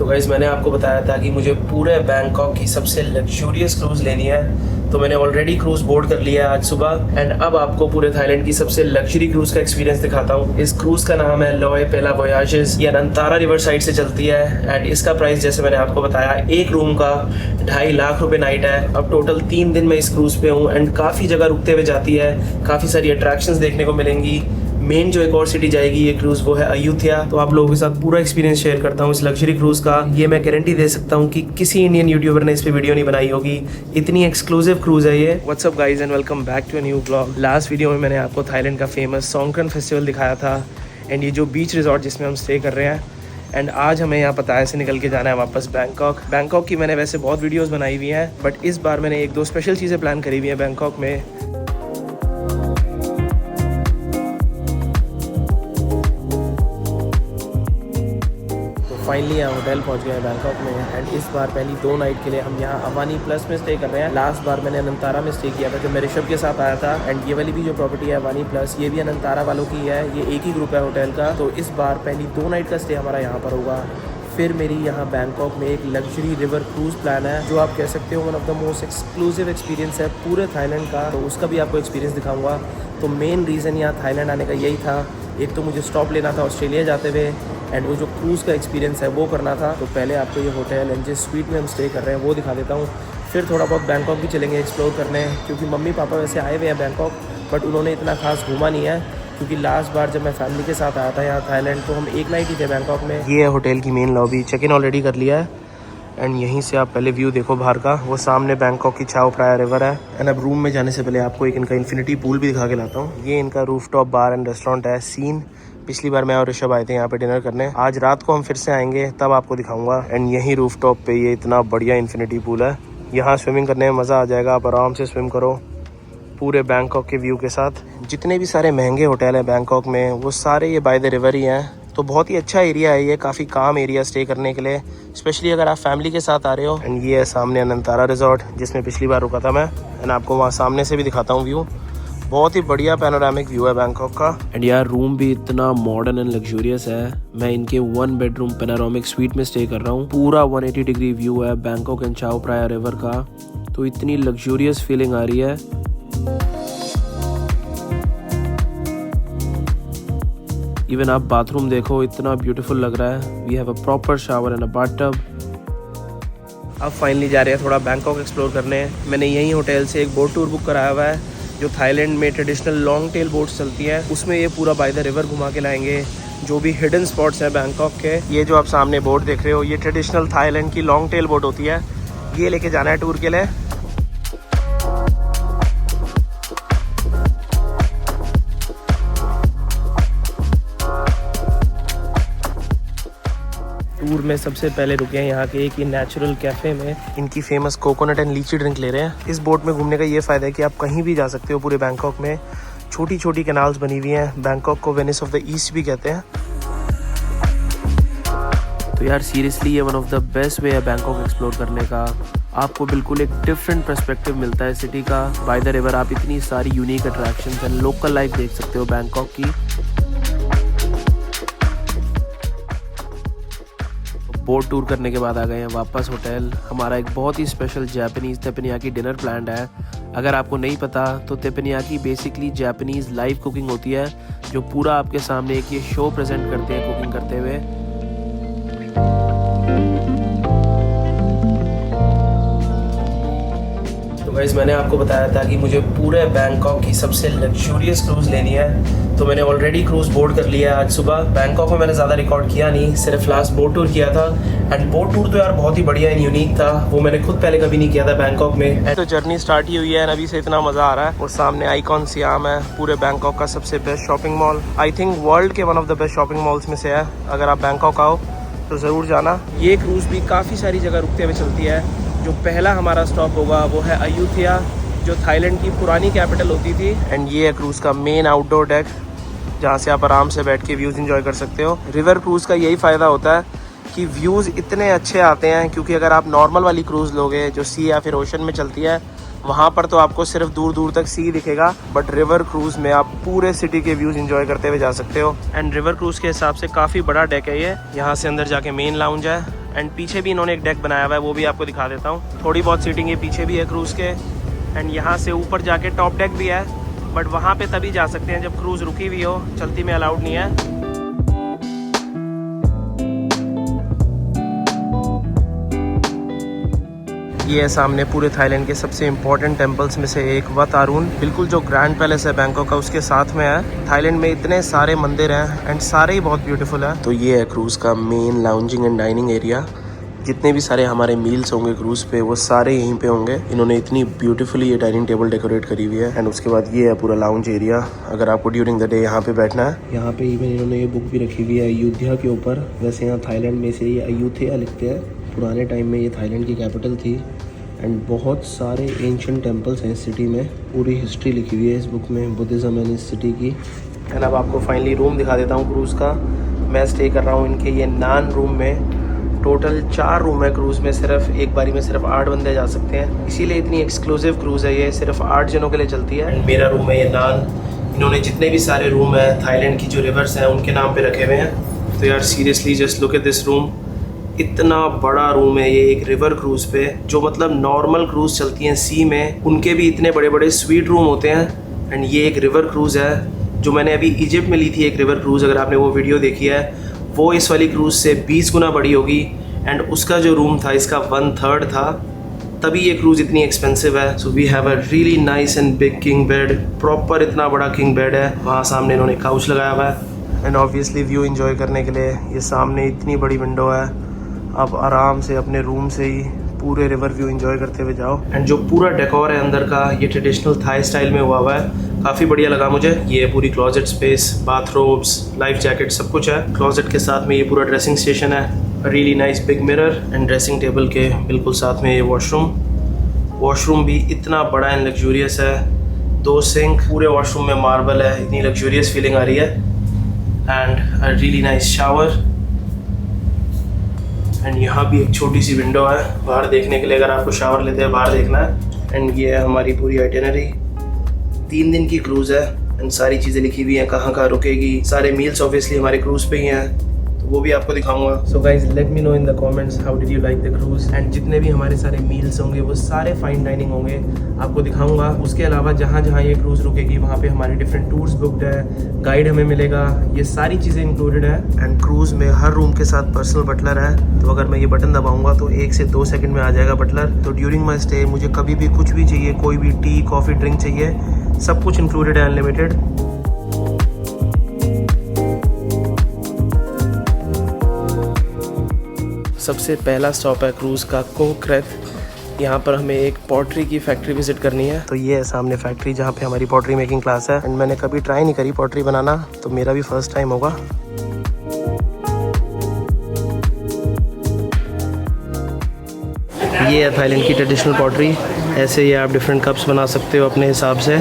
तो गाइस मैंने आपको बताया था कि मुझे पूरे बैंकॉक की सबसे लग्जूरियस क्रूज़ लेनी है, तो मैंने ऑलरेडी क्रूज़ बोर्ड कर लिया है आज सुबह। एंड अब आपको पूरे थाईलैंड की सबसे लग्जरी क्रूज़ का एक्सपीरियंस दिखाता हूँ। इस क्रूज़ का नाम है लोए पेला वोयाजेस। ये अनंतारा रिवर साइड से चलती है एंड इसका प्राइस जैसे मैंने आपको बताया एक रूम का 2.5 लाख रुपए नाइट है। अब टोटल 3 दिन मैं इस क्रूज़ पे हूँ एंड काफ़ी जगह रुकते हुए जाती है, काफ़ी सारी अट्रैक्शंस देखने को मिलेंगी। मेन जो एक और सिटी जाएगी ये क्रूज़ वो है अयोध्या। तो आप लोगों के साथ पूरा एक्सपीरियंस शेयर करता हूँ इस लग्जरी क्रूज़ का। ये मैं गारंटी दे सकता हूँ कि किसी इंडियन यूट्यूबर ने इस पे वीडियो नहीं बनाई होगी, इतनी एक्सक्लूसिव क्रूज़ है ये। What's up guys and welcome back to a new blog. Last video में मैंने आपको थाईलैंड का फेमस सॉन्गक्रन फेस्टिवल दिखाया था एंड ये जो बीच रिजॉर्ट जिसमें हम स्टे कर रहे हैं। एंड आज हमें यहाँ पताया से निकल के जाना है वापस बैंकॉक की मैंने वैसे बहुत वीडियोस बनाई हुई हैं, बट इस बार मैंने 1-2 स्पेशल चीज़ें प्लान करी हुई हैं बैंकॉक में। फाइनली यहाँ होटल पहुँच गए हैं बैंकॉक में एंड इस बार पहली 2 नाइट के लिए हम यहाँ अवानी प्लस में स्टे कर रहे हैं। लास्ट बार मैंने अनंतारा में स्टे किया था जब मैं ऋषभ के साथ आया था। एंड ये वाली भी जो प्रॉपर्टी है अवानी प्लस, ये भी अनंतारा वालों की है, ये एक ही ग्रुप है होटल का। तो इस बार पहली 2 नाइट का स्टे हमारा यहाँ पर होगा। फिर मेरी यहाँ बैंकॉक में एक लग्जरी रिवर क्रूज़ प्लान है जो आप कह सकते हो one of the most exclusive experience है पूरे थाईलैंड का, तो उसका भी आपको एक्सपीरियंस दिखाऊंगा। तो मेन रीज़न यहाँ थाईलैंड आने का यही था, एक तो मुझे स्टॉप लेना था ऑस्ट्रेलिया जाते हुए एंड वो जो क्रूज़ का एक्सपीरियंस है वो करना था। तो पहले आपको ये होटल एंड जिस स्वीट में हम स्टे कर रहे हैं वो दिखा देता हूँ। फिर थोड़ा बहुत बैंकॉक भी चलेंगे एक्सप्लोर करने, क्योंकि मम्मी पापा वैसे आए हुए हैं बैंकॉक बट उन्होंने इतना खास घूमा नहीं है, क्योंकि लास्ट बार जब मैं फैमिली के साथ आया था यहाँ थाईलैंड तो हम एक नाइट ही थे बैंकॉक में। ये है होटल की main lobby, check in already कर लिया है एंड यहीं से आप पहले व्यू देखो बाहर का, वो सामने बैंकॉक की चाओ प्राया रिवर है। एंड अब रूम में जाने से पहले आपको एक इनका इन्फिनिटी पूल भी दिखा के लाता हूँ। ये इनका रूफटॉप बार एंड रेस्टोरेंट है सीन। पिछली बार मैं और ऋषभ आए थे यहाँ पे डिनर करने, आज रात को हम फिर से आएंगे तब आपको दिखाऊंगा। एंड यहीं रूफटॉप पे ये इतना बढ़िया इन्फिनिटी पूल है, यहाँ स्विमिंग करने में मज़ा आ जाएगा। आप आराम से स्विम करो पूरे बैंकॉक के व्यू के साथ। जितने भी सारे महंगे होटल हैं बैंकॉक में वो सारे ये बाय द रिवर ही हैं, तो बहुत ही अच्छा एरिया है ये, काफ़ी काम एरिया स्टे करने के लिए, स्पेशली अगर आप फैमिली के साथ आ रहे हो। एंड ये है सामने अनंतारा रिजॉर्ट जिसमें पिछली बार रुका था मैं, एंड आपको वहाँ सामने से भी दिखाता हूँ व्यू। बहुत ही बढ़िया पैनोरामिक व्यू है बैंकॉक का। एंड यार रूम भी इतना मॉडर्न एंड लग्जूरियस है। मैं इनके 1 बेडरूम पैनोरामिक स्वीट में स्टे कर रहा हूँ। पूरा 180 डिग्री व्यू है बैंकॉक एंड चाओ प्राया रिवर का, तो इतनी लग्जूरियस फीलिंग आ रही है। इवन आप बाथरूम देखो इतना ब्यूटीफुल लग रहा है। We have a proper shower and a bathtub. अब फाइनली जा रहे हैं थोड़ा बैंकॉक एक्सप्लोर करने। मैंने यही होटल से एक बोट टूर बुक कराया हुआ है जो थाईलैंड में ट्रेडिशनल लॉन्ग टेल बोट्स चलती हैं, उसमें ये पूरा बाय द रिवर घुमा के लाएंगे। जो भी हिडन स्पॉट्स हैं बैंकॉक के, ये जो आप सामने बोट देख रहे हो ये ट्रेडिशनल थाईलैंड की लॉन्ग टेल बोट होती है, ये लेके जाना है टूर के लिए। टूर में सबसे पहले रुके हैं यहाँ के एक ही नेचुरल कैफ़े में, इनकी फेमस कोकोनट एंड लीची ड्रिंक ले रहे हैं। इस बोट में घूमने का ये फ़ायदा है कि आप कहीं भी जा सकते हो पूरे बैंकॉक में। छोटी छोटी कैनाल्स बनी हुई हैं, बैंकॉक को वेनिस ऑफ द ईस्ट भी कहते हैं। तो यार सीरियसली ये one of the best way है बैंकॉक एक्सप्लोर करने का। आपको बिल्कुल एक डिफरेंट पर्सपेक्टिव मिलता है सिटी का। बाय द रिवर आप इतनी सारी unique attractions and local life देख सकते हो बैंकॉक की। बोट टूर करने के बाद आ गए हैं वापस होटल। हमारा एक बहुत ही स्पेशल जापानीज़ तेपनियाकी डिनर प्लान्ड है। अगर आपको नहीं पता तो तेपनियाकी बेसिकली जापानीज़ लाइव कुकिंग होती है, जो पूरा आपके सामने एक ये शो प्रेजेंट करते हैं कुकिंग करते हुए। तो गाइस मैंने आपको बताया था कि मुझे पूरे बैंकॉक की सबसे लग्जूरियस क्रूज़ लेनी है, तो मैंने ऑलरेडी क्रूज़ बोर्ड कर लिया है आज सुबह। बैंकॉक में मैंने ज़्यादा रिकॉर्ड किया नहीं, सिर्फ लास्ट बोट टूर किया था। एंड बोट टूर तो यार बहुत ही बढ़िया एंड यूनिक था, वो मैंने खुद पहले कभी नहीं किया था बैंकॉक में। तो जर्नी स्टार्ट ही हुई है, अभी से इतना मज़ा आ रहा है। वो सामने आइकॉन सियाम है, पूरे बैंकॉक का सबसे best shopping mall, I think world के one of the best shopping malls में से है। अगर आप बैंकॉक आओ तो ज़रूर जाना। ये क्रूज़ भी काफ़ी सारी जगह रुकते हुए चलती है। जो पहला हमारा स्टॉप होगा वो है अयोध्या, जो थाईलैंड की पुरानी कैपिटल होती थी। एंड ये है क्रूज़ का मेन आउटडोर डेक, जहाँ से आप आराम से बैठ के व्यूज़ एंजॉय कर सकते हो। रिवर क्रूज़ का यही फ़ायदा होता है कि व्यूज़ इतने अच्छे आते हैं, क्योंकि अगर आप नॉर्मल वाली क्रूज़ लोगे जो सी या फिर ओशन में चलती है, वहाँ पर तो आपको सिर्फ दूर दूर तक सी दिखेगा, बट रिवर क्रूज़ में आप पूरे सिटी के व्यूज़ एंजॉय करते हुए जा सकते हो। एंड रिवर क्रूज़ के हिसाब से काफ़ी बड़ा डेक है ये। यहाँ से अंदर जाके मेन लाउंज है एंड पीछे भी इन्होंने एक डेक बनाया हुआ है, वो भी आपको दिखा देता हूँ। थोड़ी बहुत सीटिंग ये पीछे भी है क्रूज़ के। एंड यहाँ से ऊपर जाके टॉप डेक भी है, बट वहाँ पे तभी जा सकते हैं जब क्रूज़ रुकी हुई हो, चलती में अलाउड नहीं है। ये है सामने पूरे थाईलैंड के सबसे इम्पोर्टेंट टेम्पल्स में से एक वत आरून, बिल्कुल जो ग्रैंड पैलेस है बैंकॉक का उसके साथ में है। थाईलैंड में इतने सारे मंदिर हैं एंड सारे ही बहुत ब्यूटीफुल है। तो ये है क्रूज़ का main lounging and dining area. जितने भी सारे हमारे मील्स होंगे क्रूज़ पे वो सारे यहीं पे होंगे। इन्होंने इतनी ब्यूटीफुली ये डाइनिंग टेबल डेकोरेट करी हुई है। एंड उसके बाद ये है पूरा लाउंज एरिया, अगर आपको ड्यूरिंग द डे यहाँ पे बैठना है। यहाँ पे इवन इन्होंने ये बुक भी रखी हुई है अयोध्या के ऊपर। वैसे यहाँ थाईलैंड में से ये अयोध्या लिखते हैं, पुराने टाइम में ये थाईलैंड की कैपिटल थी। एंड बहुत सारे एंशिएंट टेम्पल्स हैं इस सिटी में, पूरी हिस्ट्री लिखी हुई है इस बुक में बुद्धिज़्म एंड इस सिटी की। एंड अब आपको फाइनली रूम दिखा देता हूँ क्रूज़ का। मैं स्टे कर रहा हूँ इनके ये नान रूम में। टोटल 4 रूम है क्रूज़ में, सिर्फ एक बारी में सिर्फ 8 बंदे जा सकते हैं, इसीलिए इतनी एक्सक्लूसिव क्रूज़ है ये, सिर्फ 8 जनों के लिए चलती है। एंड मेरा रूम है ये नान। इन्होंने जितने भी सारे रूम है थाईलैंड की जो रिवर्स हैं उनके नाम पे रखे हुए हैं। तो यार seriously just look at this room, इतना बड़ा रूम है ये एक रिवर क्रूज़ पे। जो मतलब नॉर्मल क्रूज़ चलती हैं सी में, उनके भी इतने बड़े बड़े स्वीट रूम होते हैं। एंड ये एक रिवर क्रूज़ है जो मैंने अभी इजिप्ट में ली थी एक रिवर क्रूज़, अगर आपने वो वीडियो देखी है, वो इस वाली क्रूज़ से 20 गुना बड़ी होगी। एंड उसका जो रूम था इसका 1/3 था, तभी ये क्रूज़ इतनी एक्सपेंसिव है। So we have a really nice and big king bed, proper इतना बड़ा किंग बेड है। वहाँ सामने इन्होंने काउच लगाया हुआ है। एंड ऑब्वियसली व्यू एंजॉय करने के लिए ये सामने इतनी बड़ी विंडो है, आप आराम से अपने रूम से ही पूरे रिवर व्यू एंजॉय करते हुए जाओ। एंड जो पूरा डेकोर है अंदर का, ये ट्रेडिशनल थाई स्टाइल में हुआ है, काफ़ी बढ़िया लगा मुझे। ये पूरी क्लोजेट स्पेस, बाथरोब्स, लाइफ जैकेट सब कुछ है। क्लोजेट के साथ में ये पूरा ड्रेसिंग स्टेशन है, really nice big mirror. And dressing table के बिल्कुल साथ में ये वॉशरूम भी इतना बड़ा एंड लग्जूरियस है। 2 सिंक, पूरे वॉशरूम में मार्बल है, इतनी लग्जूरियस फीलिंग आ रही है। And a really nice shower. And यहाँ भी एक छोटी सी विंडो है बाहर देखने के लिए, अगर आपको शावर लेते हैं बाहर देखना है। एंड ये है हमारी पूरी आइटिनरी। 3 दिन की क्रूज़ है एंड सारी चीज़ें लिखी हुई हैं, कहाँ कहाँ रुकेगी। सारे मील्स ऑब्वियसली हमारे क्रूज़ पे ही हैं, तो वो भी आपको दिखाऊंगा। So guys let me know in the comments how did you like the cruise. And जितने भी हमारे सारे मील्स होंगे वो सारे फाइन डाइनिंग होंगे, आपको दिखाऊंगा। उसके अलावा जहाँ जहाँ ये क्रूज़ रुकेगी वहाँ पे हमारी डिफरेंट टूर्स बुकड है, गाइड हमें मिलेगा, ये सारी चीज़ें इंक्लूडेड है। एंड क्रूज़ में हर रूम के साथ पर्सनल बटलर है, तो अगर मैं ये बटन दबाऊंगा तो 1 से 2 सेकंड में आ जाएगा बटलर। तो ड्यूरिंग माई स्टे मुझे कभी भी कुछ भी चाहिए, कोई भी टी कॉफ़ी ड्रिंक चाहिए, सब कुछ इंक्लूडेड है, अनलिमिटेड। सबसे पहला स्टॉप है क्रूज़ का कोह क्रेथ। यहाँ पर हमें एक पॉटरी की फैक्ट्री विजिट करनी है। तो ये है सामने फैक्ट्री जहाँ पे हमारी पॉटरी मेकिंग क्लास है। एंड मैंने कभी ट्राई नहीं करी पॉटरी बनाना, तो मेरा भी फर्स्ट टाइम होगा। ये है थाईलैंड की ट्रेडिशनल पॉटरी। ऐसे ही आप डिफरेंट कप्स बना सकते हो अपने हिसाब से।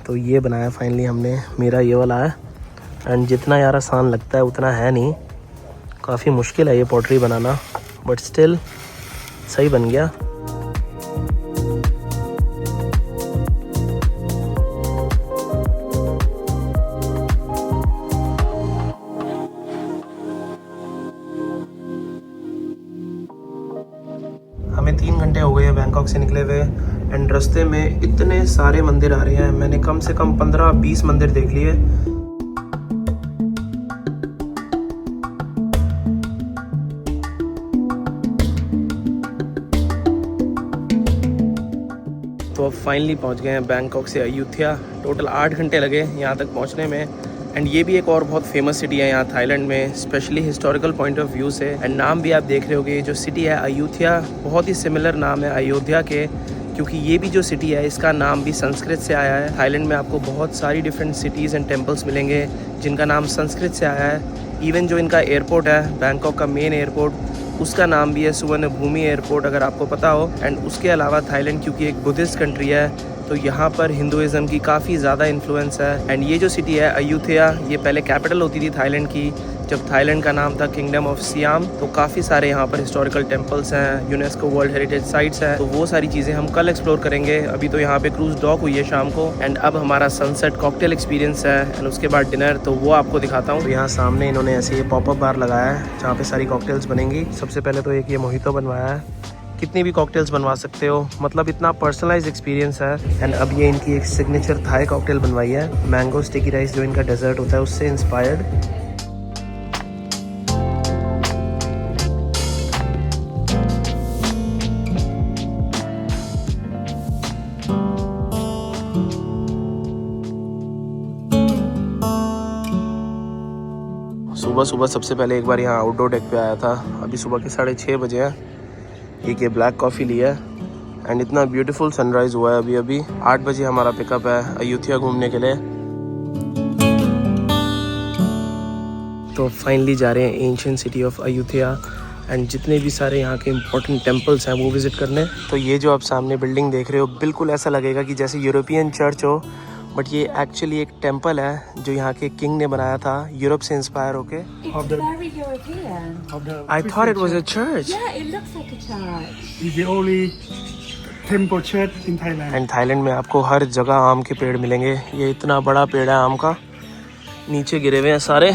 तो ये बनाया फाइनली हमने, मेरा ये वाला है। एंड जितना यार आसान लगता है उतना है नहीं, काफ़ी मुश्किल है ये पॉटरी बनाना, बट स्टिल सही बन गया। हमें 3 घंटे हो गए हैं बैंकॉक से निकले हुए। एंड रास्ते में इतने सारे मंदिर आ रहे हैं, मैंने कम से कम 15-20 मंदिर देख लिए। तो अब फाइनली पहुंच गए हैं बैंकॉक से अयोध्या। टोटल 8 घंटे लगे यहाँ तक पहुँचने में। एंड ये भी एक और बहुत फेमस सिटी है यहाँ थाईलैंड में, specially historical point of view से। एंड नाम भी आप देख रहे होगे, जो सिटी है अयोध्या, बहुत ही सिमिलर नाम है अयोध्या के, क्योंकि ये भी जो सिटी है इसका नाम भी संस्कृत से आया है। थाईलैंड में आपको बहुत सारी डिफरेंट सिटीज़ एंड टेम्पल्स मिलेंगे जिनका नाम संस्कृत से आया है। इवन जो इनका एयरपोर्ट है बैंकॉक का मेन एयरपोर्ट, उसका नाम भी है सुवर्णभूमि एयरपोर्ट, अगर आपको पता हो। एंड उसके अलावा थाईलैंड क्योंकि एक बुद्धिस्ट कंट्री है, तो यहाँ पर हिंदुज़म की काफ़ी ज़्यादा इन्फ्लुएंस है। एंड ये जो सिटी है अयोध्या, ये पहले कैपिटल होती थी थाईलैंड की, जब थाईलैंड का नाम था किंगडम ऑफ सियाम, तो काफ़ी सारे यहाँ पर हिस्टोरिकल टेम्पल्स हैं, यूनेस्को वर्ल्ड हेरिटेज साइट्स हैं, तो वो सारी चीज़ें हम कल एक्सप्लोर करेंगे। अभी तो यहाँ पे क्रूज डॉक हुई है शाम को, एंड अब हमारा सनसेट कॉकटेल एक्सपीरियंस है, एंड उसके बाद डिनर, तो वो आपको दिखाता हूँ। तो यहाँ सामने इन्होंने ऐसे ये पॉपअप बार लगाया है जहाँ पे सारी कॉकटेल्स बनेंगी। सबसे पहले तो एक ये मोहितो बनवाया है, कितनी भी कॉकटेल्स बनवा सकते हो, मतलब इतना पर्सनलाइज एक्सपीरियंस है। एंड अब ये इनकी एक सिग्नेचर थाई कॉकटेल बनवाई है, मैंगो स्टिकी राइस जो इनका डेजर्ट होता है उससे इंस्पायर्ड। सुबह सुबह सबसे पहले एक बार यहाँ आउटडोर डेक पे आया था, अभी सुबह के 6:30 बजे हैं। एक ये ब्लैक कॉफ़ी लिया है एंड इतना ब्यूटीफुल सनराइज़ हुआ है। अभी 8 बजे हमारा पिकअप है अयोध्या घूमने के लिए। तो फाइनली जा रहे हैं ancient city of Ayodhya and जितने भी सारे यहाँ के इम्पोर्टेंट टेम्पल्स हैं वो विज़िट करने। तो ये जो आप सामने बिल्डिंग देख रहे हो, बिल्कुल ऐसा लगेगा कि जैसे यूरोपियन चर्च हो, बट ये एक्चुअली एक टेम्पल है जो यहाँ के किंग ने बनाया था यूरोप से इंस्पायर होके। I thought it was a church. Yeah, it looks like a church. It's the only temple church in Thailand. And Thailand में आपको हर जगह आम के पेड़ मिलेंगे। ये इतना बड़ा पेड़ है आम का, नीचे गिरे हुए हैं सारे।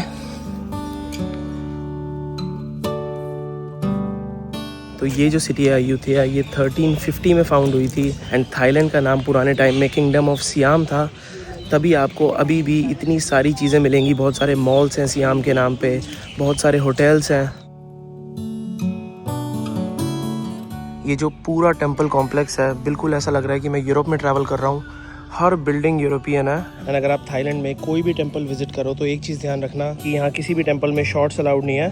तो ये जो सिटी है अयोध्या, ये 1350 में फाउंड हुई थी एंड थाईलैंड का नाम पुराने टाइम में किंगडम ऑफ सियाम था। तभी आपको अभी भी इतनी सारी चीज़ें मिलेंगी, बहुत सारे मॉल्स हैं सियाम के नाम पे, बहुत सारे होटल्स हैं। ये जो पूरा टेम्पल कॉम्प्लेक्स है, बिल्कुल ऐसा लग रहा है कि मैं यूरोप में ट्रैवल कर रहा हूँ। हर बिल्डिंग यूरोपियन है। एंड अगर आप थाईलैंड में कोई भी टेम्पल विजिट करो तो एक चीज़ ध्यान रखना कि यहाँ किसी भी टेम्पल में शॉर्ट्स अलाउड नहीं है।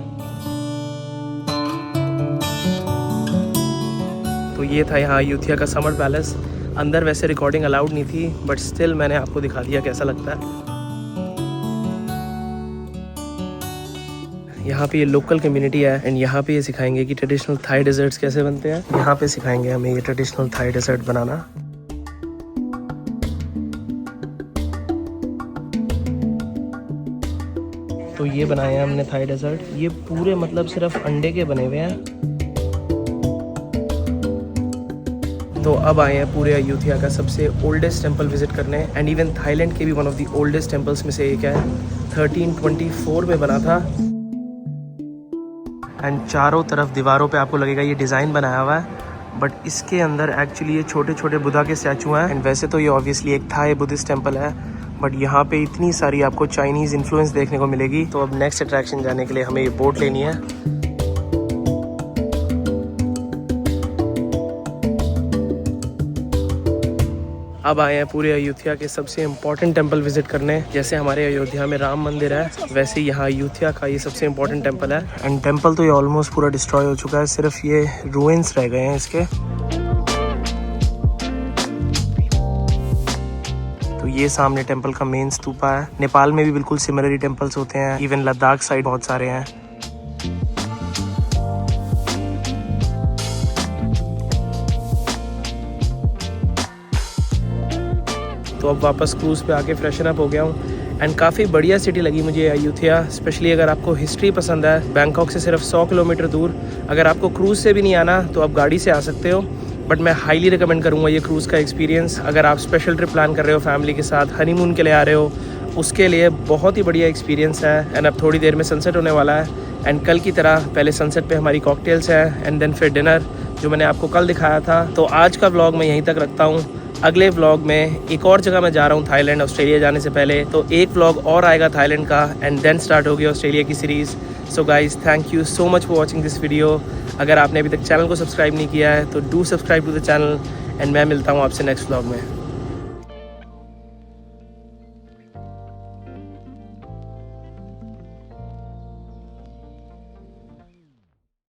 तो ये था यहाँ अयोध्या का समर पैलेस। अंदर वैसे रिकॉर्डिंग अलाउड नहीं थी, बट स्टिल मैंने आपको दिखा दिया कैसा लगता है। यहाँ पे ये लोकल कम्युनिटी है एंड यहाँ पे ये सिखाएंगे कि ट्रेडिशनल थाई डेजर्ट्स कैसे बनते हैं। यहाँ पे सिखाएंगे हमें ये ट्रेडिशनल थाई डेजर्ट बनाना। तो ये बनाए हैं हमने थाई डेजर्ट, ये पूरे मतलब सिर्फ अंडे के बने हुए हैं। तो अब आए हैं पूरे अयोध्या का सबसे ओल्डेस्ट टेंपल विजिट करने, एंड इवन थाईलैंड के भी one of the oldest temples में से एक है। 1324 में बना था एंड चारों तरफ दीवारों पे आपको लगेगा ये डिज़ाइन बनाया हुआ है, बट इसके अंदर एक्चुअली ये छोटे छोटे बुद्धा के स्टैचू हैं। एंड वैसे तो ये ऑब्वियसली एक थाई बुद्धिस्ट टेंपल है, बट यहाँ पे इतनी सारी आपको चाइनीज़ इन्फ्लुएंस देखने को मिलेगी। तो अब नेक्स्ट अट्रैक्शन जाने के लिए हमें ये बोट लेनी है। अब आए हैं पूरे अयोध्या के सबसे इम्पोर्टेंट टेंपल विजिट करने। जैसे हमारे अयोध्या में राम मंदिर है, वैसे यहाँ अयोध्या का ये सबसे इम्पोर्टेंट टेंपल है। एंड टेंपल तो ये ऑलमोस्ट पूरा डिस्ट्रॉय हो चुका है, सिर्फ ये रूइंस रह गए हैं इसके। तो ये सामने टेंपल का मेन स्तूपा है। नेपाल में भी बिल्कुल सिमिलर टेंपल्स होते हैं, इवन लद्दाख साइड बहुत सारे हैं। तो अब वापस क्रूज़ पे आके फ्रेशन अप हो गया हूँ एंड काफ़ी बढ़िया सिटी लगी मुझे अयोध्या। स्पेशली अगर आपको हिस्ट्री पसंद है, बैंकॉक से सिर्फ 100 किलोमीटर दूर। अगर आपको क्रूज़ से भी नहीं आना तो आप गाड़ी से आ सकते हो, बट मैं हाईली रिकमेंड करूँगा ये क्रूज़ का एक्सपीरियंस। अगर आप स्पेशल ट्रिप प्लान कर रहे हो फैमिली के साथ, हनीमून के लिए आ रहे हो, उसके लिए बहुत ही बढ़िया एक्सपीरियंस है। एंड अब थोड़ी देर में सनसेट होने वाला है एंड कल की तरह पहले सनसेट पे हमारी कॉकटेल्स हैं एंड देन फिर डिनर जो मैंने आपको कल दिखाया था। तो आज का व्लॉग मैं यहीं तक रखता हूँ। अगले व्लॉग में एक और जगह मैं जा रहा हूँ थाईलैंड, ऑस्ट्रेलिया जाने से पहले। तो एक व्लॉग और आएगा थाईलैंड का एंड देन स्टार्ट होगी ऑस्ट्रेलिया की series. So guys, thank you so much for watching this video. अगर आपने अभी तक चैनल को सब्सक्राइब नहीं किया है तो do subscribe to the channel and मैं मिलता हूँ आपसे नेक्स्ट व्लॉग में।